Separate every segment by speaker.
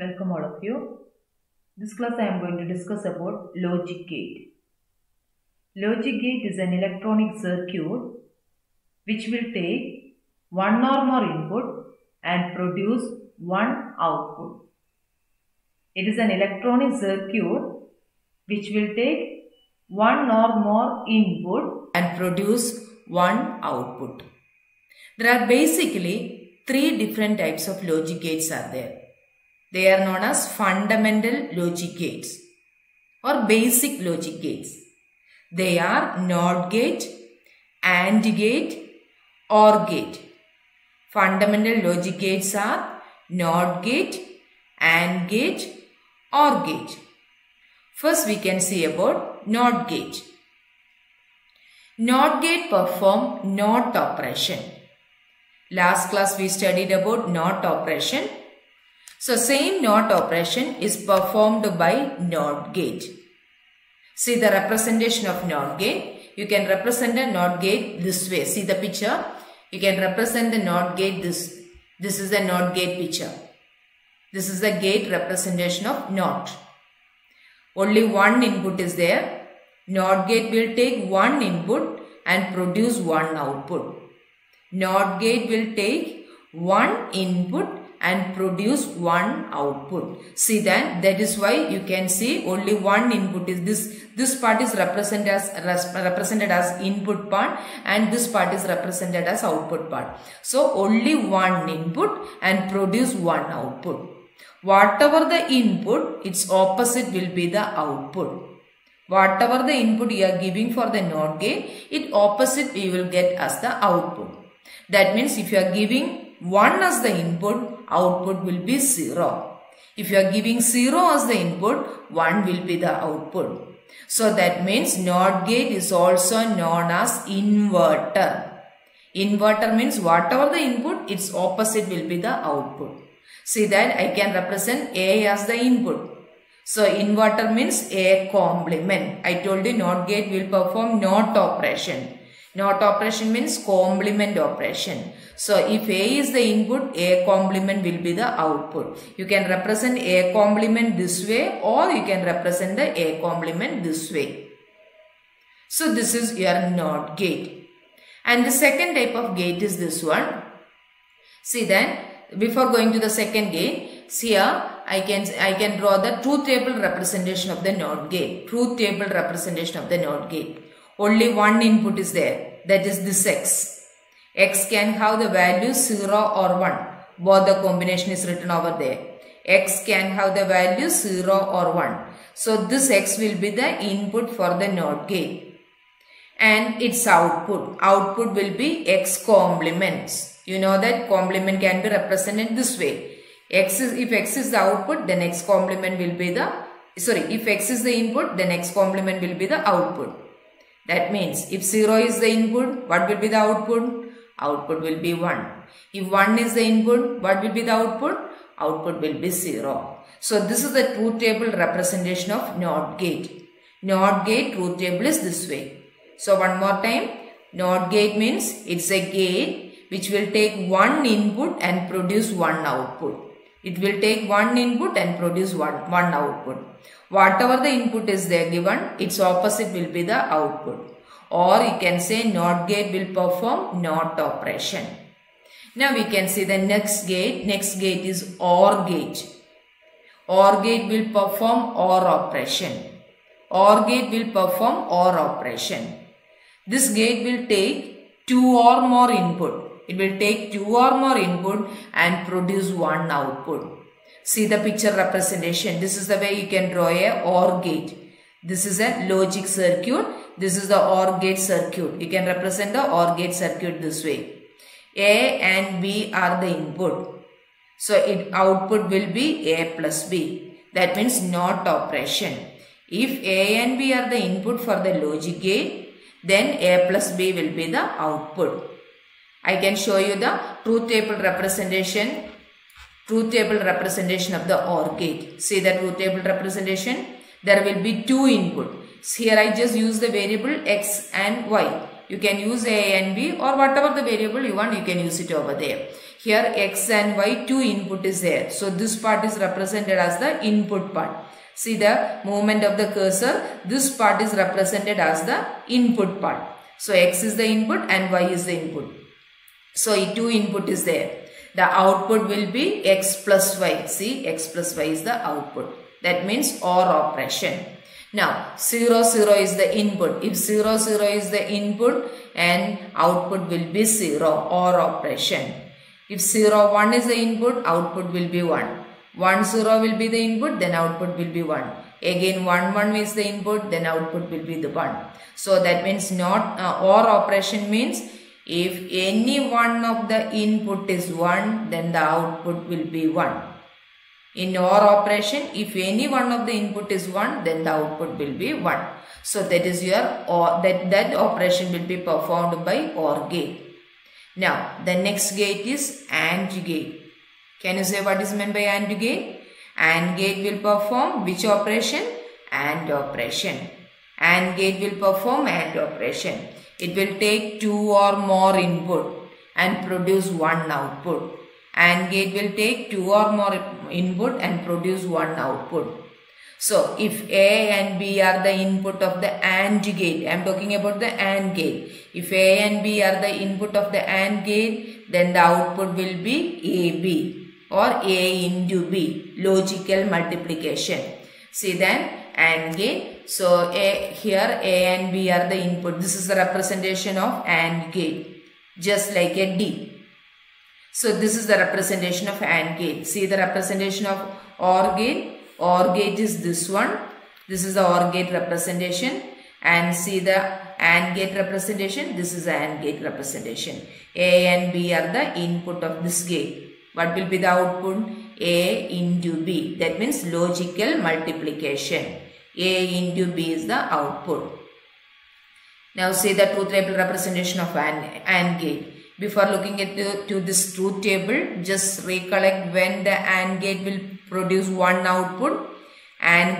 Speaker 1: Welcome all of you. This class I am going to discuss about logic gate. Logic gate is an electronic circuit which will take one or more input and produce one output. It is an electronic circuit which will take one or more input and produce one output. There are basically three different types of logic gates are there. They are known as fundamental logic gates or basic logic gates. They are NOT gate, AND gate, OR gate. Fundamental logic gates are NOT gate, AND gate, OR gate. First we can see about NOT gate. NOT gate perform NOT operation. Last class we studied about NOT operation. So same NOT operation is performed by NOT gate. See the representation of NOT gate. You can represent a NOT gate this way. See the picture. You can represent the NOT gate this. This is the NOT gate picture. This is the gate representation of NOT. Only one input is there. NOT gate will take one input and produce one output. NOT gate will take one input and produce one output. See that is why you can see only one input is this part is represented as input part and this part is represented as output part. So only one input and produce one output. Whatever the input, its opposite will be the output. Whatever the input you are giving for the NOT gate, its opposite you will get as the output. That means if you are giving 1 as the input, output will be 0. If you are giving 0 as the input, 1 will be the output. So that means NOT gate is also known as inverter. Inverter means whatever the input, its opposite will be the output. See that I can represent A as the input. So inverter means A complement. I told you NOT gate will perform NOT operation. NOT operation means complement operation. So if A is the input, A complement will be the output. You can represent A complement this way or you can represent the A complement this way. So this is your NOT gate. And the second type of gate is this one. See then, before going to the second gate, see here I can draw the truth table representation of the NOT gate. Truth table representation of the NOT gate. Only one input is there, that is this X. X can have the value 0 or 1. Both the combination is written over there. X can have the value 0 or 1. So this X will be the input for the NOT gate. And its output. Output will be X complements. You know that complement can be represented this way. If X is the output, then X complement will be the, if X is the input, then X complement will be the output. That means if 0 is the input, what will be the output? Output will be 1. If 1 is the input, what will be the output? Output will be 0. So this is the truth table representation of NOT gate. NOT gate truth table is this way. So one more time, NOT gate means it's a gate which will take one input and produce one output. It will take one input and produce one output. Whatever the input is there given, its opposite will be the output. Or you can say NOT gate will perform NOT operation. Now we can see the next gate. Next gate is OR gate. OR gate will perform OR operation. OR gate will perform OR operation. This gate will take 2 or more input. It will take 2 or more input and produce one output. See the picture representation. This is the way you can draw a OR gate. This is a logic circuit. This is the OR gate circuit. You can represent the OR gate circuit this way. A and B are the input. So output will be A plus B. That means NOT operation. If A and B are the input for the logic gate, then A plus B will be the output. I can show you the truth table representation. Truth table representation of the OR gate. See the truth table representation. There will be 2 input. Here I just use the variable X and Y. You can use A and B, or whatever the variable you want, you can use it over there. Here X and Y, two input is there. So this part is represented as the input part. See the movement of the cursor. This part is represented as the input part. So X is the input and Y is the input. So two input is there. The output will be X plus Y. See, X plus Y is the output. That means OR operation. Now 0, 0 is the input. If 0, 0 is the input and output will be 0, OR operation. If 0, 1 is the input, output will be 1. 1, 0 will be the input, then output will be 1. Again 1, 1 is the input, then output will be the 1. So that means not OR operation means if any one of the input is 1, then the output will be 1. In OR operation, if any one of the input is 1, then the output will be 1. So that is your OR, that operation will be performed by OR gate. Now the next gate is AND gate. Can you say what is meant by AND gate? AND gate will perform which operation? AND operation. AND gate will perform AND operation. It will take two or more input and produce one output. AND gate will take two or more input and produce one output. So if A and B are the input of the AND gate, I am talking about the AND gate. If A and B are the input of the AND gate, then the output will be AB or A into B, logical multiplication. See then AND gate. So here A and B are the input. This is the representation of AND gate, just like a D. So this is the representation of AND gate. See the representation of OR gate. OR gate is this one. This is the OR gate representation. And see the AND gate representation. This is the AND gate representation. A and B are the input of this gate. What will be the output? A into B. That means logical multiplication. A into B is the output. Now see the truth table representation of AND gate. Before looking at to this truth table, just recollect when the AND gate will produce one output. AND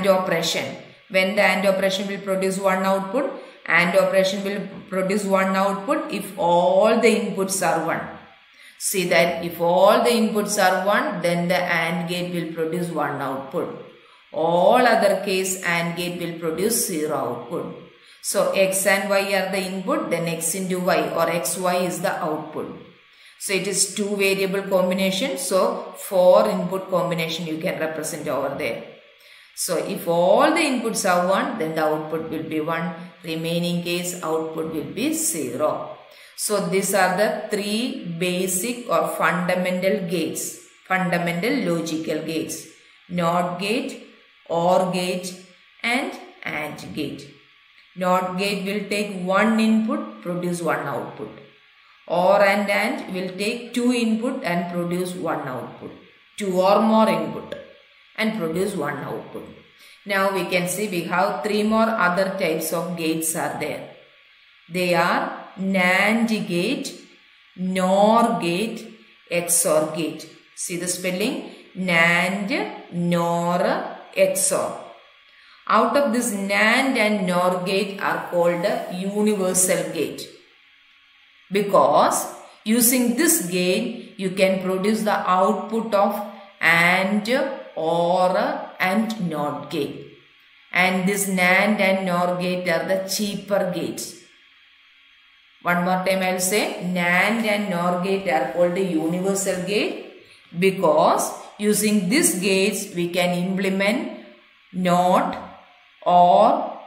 Speaker 1: operation. When the AND operation will produce one output, AND operation will produce one output if all the inputs are 1. See that if all the inputs are 1, then the AND gate will produce one output. All other case AND gate will produce 0 output. So X and Y are the input, then X into Y or XY is the output. So it is two variable combination. So 4 input combination you can represent over there. So if all the inputs are 1, then the output will be 1. Remaining case output will be 0. So these are the 3 basic or fundamental gates, fundamental logical gates. NOT gate, OR gate and AND gate. NOT gate will take one input, produce one output. OR and AND will take 2 input and produce one output. 2 or more input and produce one output. Now we can see we have 3 more other types of gates are there. They are NAND gate, NOR gate, XOR gate. See the spelling? NAND, NOR, XOR. Out of this NAND and NOR gate are called a universal gate. Because using this gate you can produce the output of AND, OR and NOT gate. And this NAND and NOR gate are the cheaper gates. One more time I will say NAND and NOR gate are called a universal gate because using these gates we can implement NOT, OR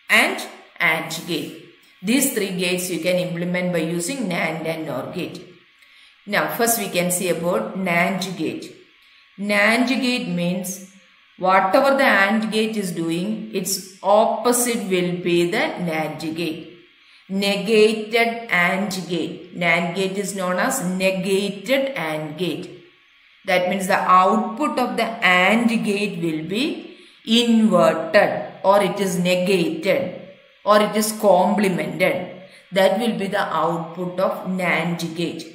Speaker 1: and AND gate. These 3 gates you can implement by using NAND and NOR gate. Now first we can see about NAND gate. NAND gate means whatever the AND gate is doing, its opposite will be the NAND gate. Negated AND gate. NAND gate is known as negated AND gate. That means the output of the AND gate will be inverted or it is negated or it is complemented. That will be the output of NAND gate.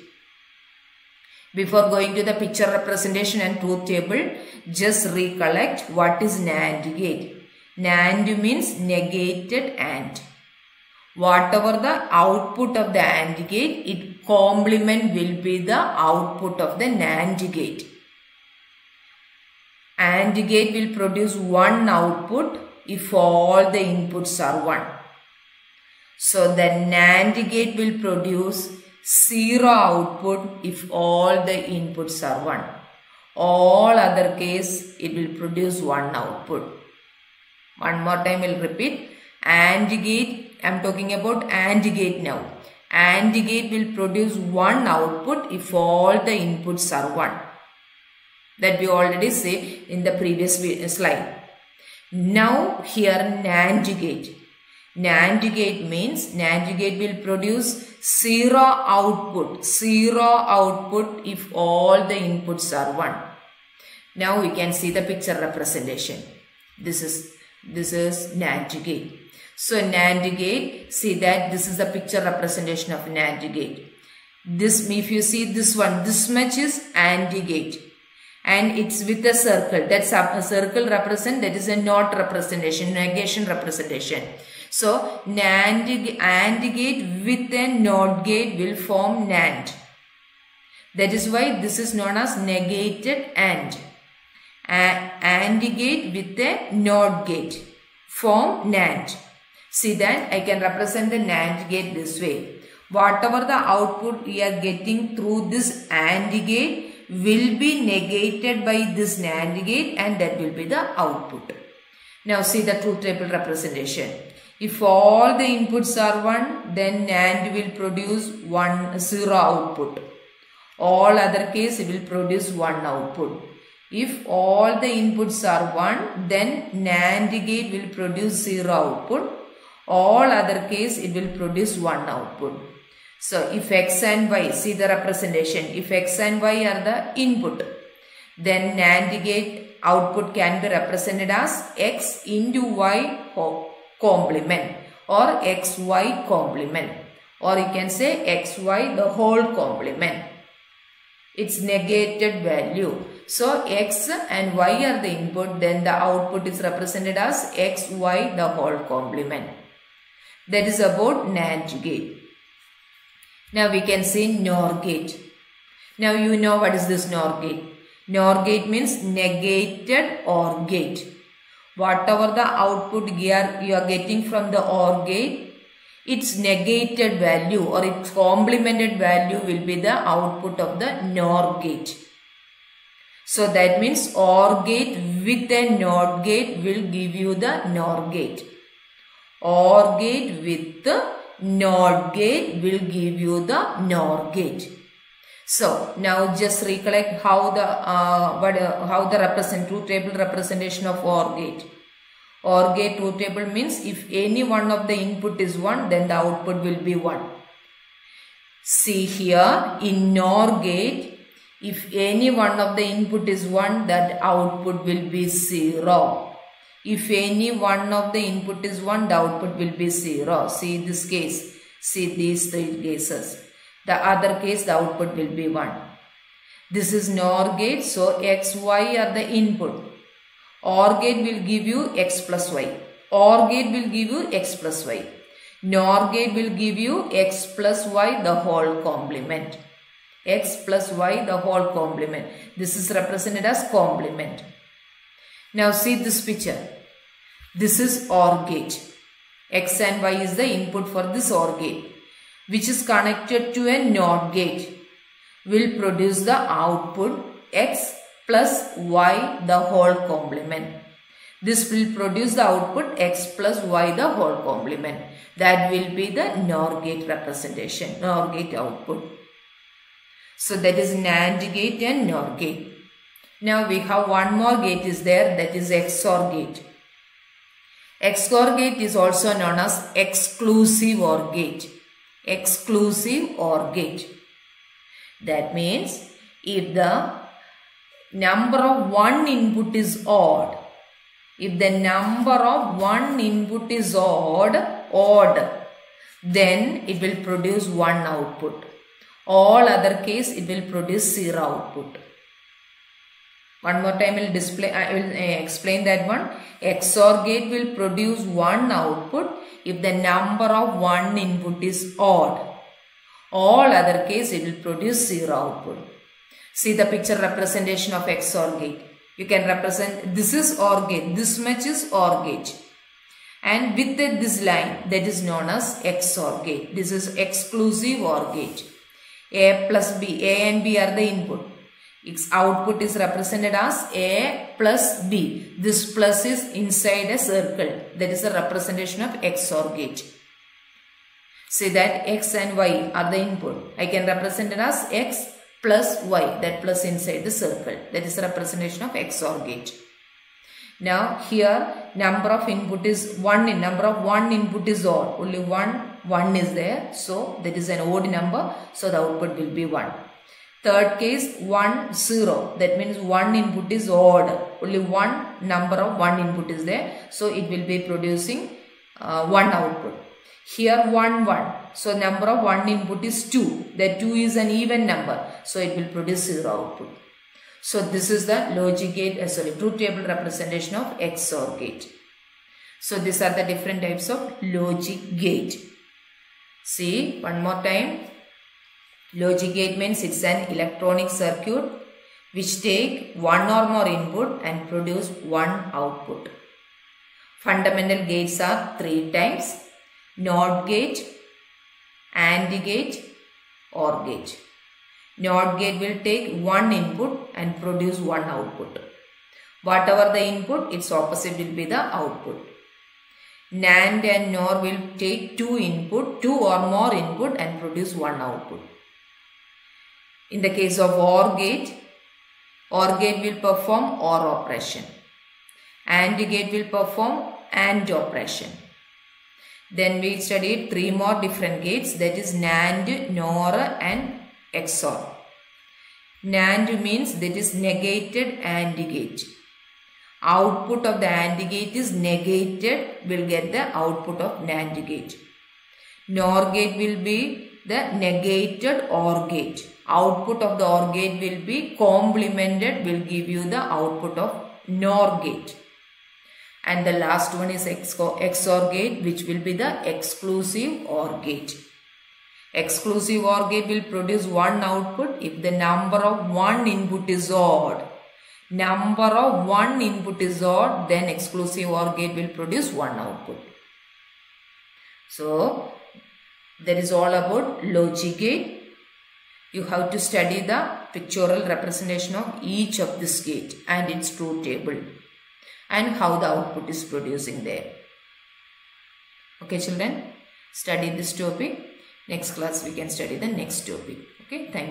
Speaker 1: Before going to the picture representation and truth table, just recollect what is NAND gate. NAND means negated AND. Whatever the output of the AND gate, its complement will be the output of the NAND gate. AND gate will produce one output if all the inputs are 1. So the NAND gate will produce 0 output if all the inputs are 1. All other case, it will produce 1 output. One more time I will repeat. AND gate, I am talking about AND gate now. AND gate will produce 1 output if all the inputs are 1. That we already say in the previous slide. Now here NAND gate. NAND gate means NAND gate will produce 0 output. 0 output if all the inputs are 1. Now we can see the picture representation. This is NAND gate. So NAND gate, see that this is the picture representation of NAND gate. This, if you see this one, this much is AND gate. And it's with a circle. That's a circle represent, that is a NOT representation, negation representation. So AND gate with a NOT gate will form NAND. That is why this is known as negated AND. AND gate with a NOT gate form NAND. See that I can represent the NAND gate this way. Whatever the output we are getting through this AND gate will be negated by this NAND gate, and that will be the output. Now see the truth table representation. If all the inputs are 1, then NAND will produce 0 output. All other case it will produce 1 output. If all the inputs are 1, then NAND gate will produce 0 output. All other case it will produce 1 output. So if X and Y, see the representation, if X and Y are the input, then NAND gate output can be represented as X into Y complement or XY complement, or you can say XY the whole complement. It's negated value. So X and Y are the input, then the output is represented as XY the whole complement. That is about NAND gate. Now we can say NOR gate. Now you know what is this NOR gate. NOR gate means negated OR gate. Whatever the output you are getting from the OR gate, its negated value or its complemented value will be the output of the NOR gate. So that means OR gate with a NOT gate will give you the NOR gate. OR gate with the NOT gate will give you the NOR gate. So now just recollect how the truth table representation of OR gate. OR gate truth table means if any one of the input is 1, then the output will be 1. See here in NOR gate, if any one of the input is 1, that output will be 0. If any one of the input is 1, the output will be 0. See this case. See these 3 cases. The other case, the output will be 1. This is NOR gate. So X, Y are the input. OR gate will give you X plus Y. OR gate will give you X plus Y. NOR gate will give you X plus Y the whole complement. X plus Y the whole complement. This is represented as complement. Now see this picture. This is OR gate. X and Y is the input for this OR gate, which is connected to a NOT gate. Will produce the output X plus Y the whole complement. This will produce the output X plus Y the whole complement. That will be the NOR gate representation, NOR gate output. So that is NAND gate and NOR gate. Now we have one more gate is there, that is XOR gate. XOR gate is also known as exclusive OR gate. Exclusive OR gate. That means if the number of one input is odd, if the number of one input is odd, then it will produce 1 output. All other case it will produce 0 output. One more time I will explain that one. XOR gate will produce 1 output if the number of one input is odd. All other case it will produce 0 output. See the picture representation of XOR gate. You can represent, this is OR gate, this much is OR gate. And with this line, that is known as XOR gate. This is exclusive OR gate. A plus B, A and B are the input. Its output is represented as A plus B. This plus is inside a circle. That is the representation of XOR gate. Say that X and Y are the input. I can represent it as X plus Y. That plus inside the circle. That is the representation of XOR gate. Now here number of input is 1. Number of one input is odd. Only one is there. So that is an odd number. So the output will be 1. Third case 1 0. That means one input is odd. Only one number of one input is there. So it will be producing 1 output. Here 1 1. So number of one input is 2. That 2 is an even number. So it will produce 0 output. So this is the logic gate, truth table representation of XOR gate. So these are the different types of logic gate. See one more time. Logic gate means it's an electronic circuit which take one or more input and produce one output. Fundamental gates are 3 types: NOT gate, AND gate, OR gate. NOT gate will take one input and produce one output. Whatever the input, its opposite will be the output. NAND and NOR will take two or more input and produce one output. In the case of OR gate will perform OR operation. AND gate will perform AND operation. Then we studied 3 more different gates, that is NAND, NOR and XOR. NAND means that is negated AND gate. Output of the AND gate is negated, will get the output of NAND gate. NOR gate will be the negated OR gate. Output of the OR gate will be complemented, will give you the output of NOR gate. And the last one is XOR gate, which will be the exclusive OR gate. Exclusive OR gate will produce one output if the number of one input is odd. Number of one input is odd, then exclusive OR gate will produce one output. So that is all about logic gate. You have to study the pictorial representation of each of this gate and its truth table and how the output is producing there. Okay children, study this topic. Next class we can study the next topic. Okay, thank you.